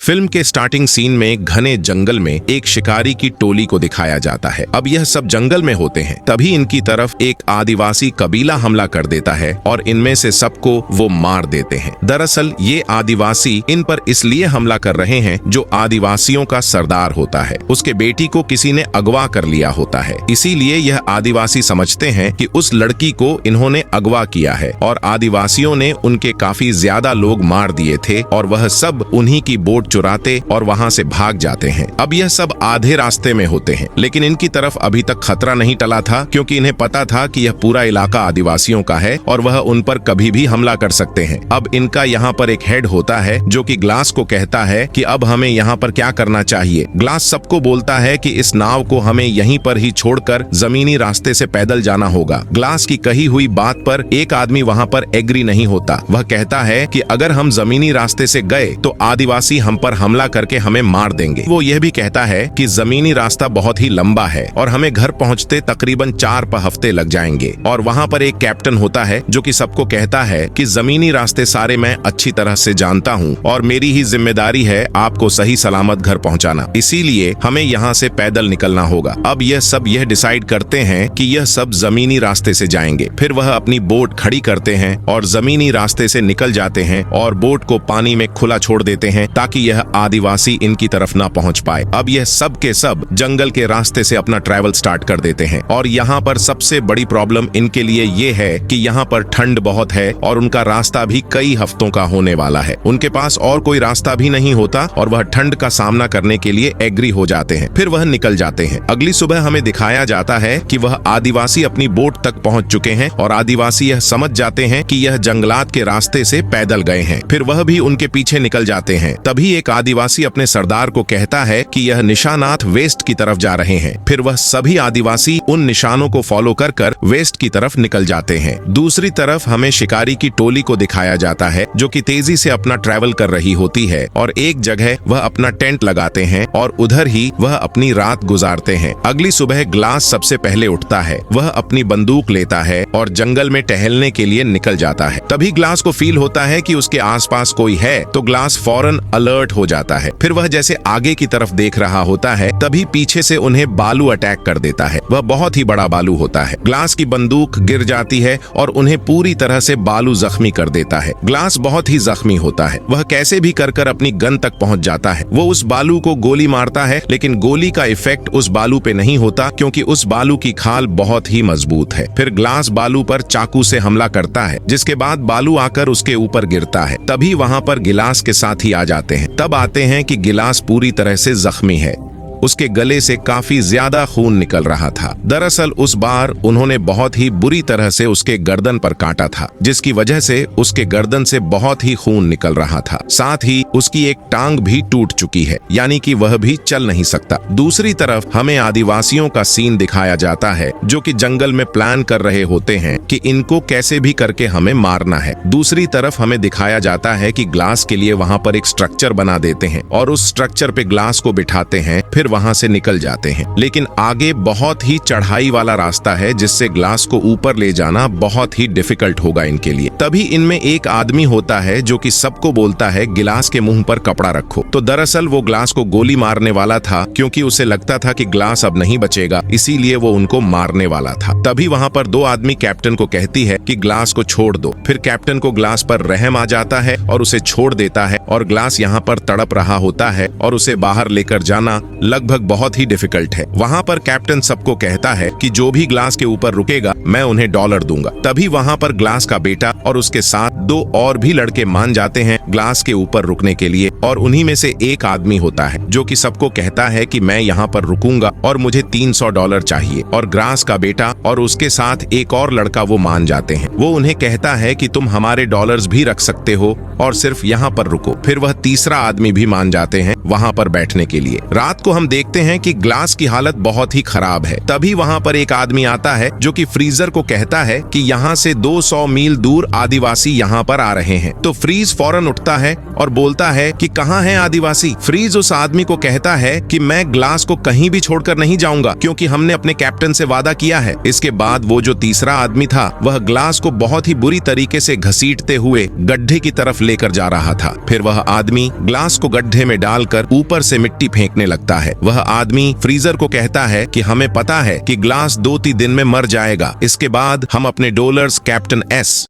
Film के starting scene में घने जंगल में एक शिकारी की टोली को दिखाया जाता है। अब यह सब जंगल में होते हैं, तभी इनकी तरफ एक आदिवासी कबीला हमला कर देता है और इनमें से सबको वो मार देते हैं। दरअसल ये आदिवासी इन पर इसलिए हमला कर रहे हैं जो आदिवासियों का सरदार होता है, उसके बेटी को किसी ने अगवा कर लिया होता है। इसीलिए यह आदिवासी समझते हैं कि उस लड़की को इन्होंने अगवा किया है और आदिवासियों ने उनके काफी ज्यादा लोग मार दिए थे और वह सब उन्हीं की बोट चुराते और वहां से भाग जाते हैं। अब यह सब आधे रास्ते में होते हैं, लेकिन इनकी तरफ अभी तक खतरा नहीं टला था, क्योंकि इन्हें पता था कि यह पूरा इलाका आदिवासियों का है और वह उन पर कभी भी हमला कर सकते हैं। अब इनका यहाँ पर एक हेड होता है जो कि ग्लास को कहता है कि अब हमें यहाँ पर क्या करना चाहिए। ग्लास सबको बोलता है कि इस नाव को हमें यहीं पर ही छोड़कर जमीनी रास्ते से पैदल जाना होगा। ग्लास की कही हुई बात पर एक आदमी वहाँ पर एग्री नहीं होता। वह कहता है कि अगर हम जमीनी रास्ते से गए तो आदिवासी हम पर हमला करके हमें मार देंगे। वो यह भी कहता है कि जमीनी रास्ता बहुत ही लंबा है और हमें घर पहुंचते तकरीबन 4 हफ्ते लग जाएंगे। और वहाँ पर एक कैप्टन होता है जो कि सबको कहता है कि जमीनी रास्ते सारे मैं अच्छी तरह से जानता हूँ और मेरी ही जिम्मेदारी है आपको सही सलामत घर पहुँचाना, इसीलिए हमें यहाँ से पैदल निकलना होगा। अब यह सब यह डिसाइड करते हैं कि यह सब जमीनी रास्ते से जाएंगे। फिर वह अपनी बोट खड़ी करते हैं और जमीनी रास्ते से निकल जाते हैं और बोट को पानी में खुला छोड़ देते हैं ताकि यह आदिवासी इनकी तरफ ना पहुंच पाए। अब यह सब के सब जंगल के रास्ते से अपना ट्रैवल स्टार्ट कर देते हैं और यहाँ पर सबसे बड़ी प्रॉब्लम इनके लिए ये है कि यहाँ पर ठंड बहुत है और उनका रास्ता भी कई हफ्तों का होने वाला है। उनके पास और कोई रास्ता भी नहीं होता और वह ठंड का सामना करने के लिए एग्री हो जाते हैं। फिर वह निकल जाते हैं। अगली सुबह हमें दिखाया जाता है कि वह आदिवासी अपनी बोट तक पहुंच चुके हैं और आदिवासी यह समझ जाते हैं कि यह जंगलात के रास्ते से पैदल गए हैं। फिर वह भी उनके पीछे निकल जाते हैं। तभी एक आदिवासी अपने सरदार को कहता है कि यह निशानात वेस्ट की तरफ जा रहे हैं। फिर वह सभी आदिवासी उन निशानों को फॉलो कर वेस्ट की तरफ निकल जाते हैं। दूसरी तरफ हमें शिकारी की टोली को दिखाया जाता है जो कि तेजी से अपना ट्रैवल कर रही होती है और एक जगह वह अपना टेंट लगाते हैं और उधर ही वह अपनी रात गुजारते हैं। अगली सुबह ग्लास सबसे पहले उठता है। वह अपनी बंदूक लेता है और जंगल में टहलने के लिए निकल जाता है। तभी ग्लास को फील होता है कि उसके आसपास कोई है, तो ग्लास फौरन अलर्ट हो जाता है। फिर वह जैसे आगे की तरफ देख रहा होता है, तभी पीछे से उन्हें बालू अटैक कर देता है। वह बहुत ही बड़ा बालू होता है। ग्लास की बंदूक गिर जाती है और उन्हें पूरी तरह से बालू जख्मी कर देता है। ग्लास बहुत ही जख्मी होता है। वह कैसे भी कर अपनी गन तक पहुंच जाता है। वो उस बालू को गोली मारता है, लेकिन गोली का इफेक्ट उस बालू पे नहीं होता, क्योंकि उस बालू की खाल बहुत ही मजबूत है। फिर ग्लास बालू पर चाकू से हमला करता है, जिसके बाद बालू आकर उसके ऊपर गिरता है। तभी वहाँ पर गिलास के साथी आ जाते हैं। तब आते हैं कि गिलास पूरी तरह से जख्मी है। उसके गले से काफी ज्यादा खून निकल रहा था। दरअसल उस बार उन्होंने बहुत ही बुरी तरह से उसके गर्दन पर काटा था, जिसकी वजह से उसके गर्दन से बहुत ही खून निकल रहा था। साथ ही उसकी एक टांग भी टूट चुकी है, यानी कि वह भी चल नहीं सकता। दूसरी तरफ हमें आदिवासियों का सीन दिखाया जाता है जो कि जंगल में प्लान कर रहे होते हैं कि इनको कैसे भी करके हमें मारना है। दूसरी तरफ हमें दिखाया जाता है कि ग्लास के लिए वहाँ पर एक स्ट्रक्चर बना देते हैं और उस स्ट्रक्चर पे ग्लास को बिठाते हैं। फिर वहां से निकल जाते हैं, लेकिन आगे बहुत ही चढ़ाई वाला रास्ता है जिससे ग्लास को ऊपर ले जाना बहुत ही डिफिकल्ट होगा इनके लिए। तभी इनमें एक आदमी होता है जो कि सबको बोलता है गिलास के मुंह पर कपड़ा रखो। तो दरअसल वो ग्लास को गोली मारने वाला था, क्योंकि उसे लगता था कि ग्लास अब नहीं बचेगा, इसीलिए वो उनको मारने वाला था। तभी वहां पर 2 आदमी कैप्टन को कहती है कि ग्लास को छोड़ दो। फिर कैप्टन को ग्लास पर रहम आ जाता है और उसे छोड़ देता है और ग्लास यहाँ पर तड़प रहा होता है और उसे बाहर लेकर जाना लगभग बहुत ही डिफिकल्ट है। वहाँ पर कैप्टन सबको कहता है कि जो भी ग्लास के ऊपर रुकेगा मैं उन्हें $1 दूंगा। तभी वहाँ पर ग्लास का बेटा और उसके साथ 2 और भी लड़के मान जाते हैं ग्लास के ऊपर रुकने के लिए, और उन्हीं में से एक आदमी होता है जो कि सबको कहता है कि मैं यहाँ पर रुकूंगा और मुझे $300 चाहिए। और ग्लास का बेटा और उसके साथ एक और लड़का वो मान जाते हैं। वो उन्हें कहता है कि तुम हमारे डॉलर्स भी रख सकते हो और सिर्फ यहाँ पर रुको। फिर वह तीसरा आदमी भी मान जाते हैं वहाँ पर बैठने के लिए। रात को हम हम देखते हैं कि ग्लास की हालत बहुत ही खराब है। तभी वहाँ पर एक आदमी आता है जो कि फ्रीजर को कहता है कि यहाँ से 200 मील दूर आदिवासी यहाँ पर आ रहे हैं। तो फ्रीज फौरन उठता है और बोलता है कि कहाँ है आदिवासी। फ्रीज उस आदमी को कहता है कि मैं ग्लास को कहीं भी छोड़कर नहीं जाऊंगा, क्योंकि हमने अपने कैप्टन से वादा किया है। इसके बाद वो जो तीसरा आदमी था वह ग्लास को बहुत ही बुरी तरीके से घसीटते हुए गड्ढे की तरफ लेकर जा रहा था। फिर वह आदमी ग्लास को गड्ढे में डालकर ऊपर से मिट्टी फेंकने लगता है। वह आदमी फ्रीजर को कहता है कि हमें पता है कि ग्लास 2-3 दिन में मर जाएगा। इसके बाद हम अपने डॉलर्स कैप्टन एस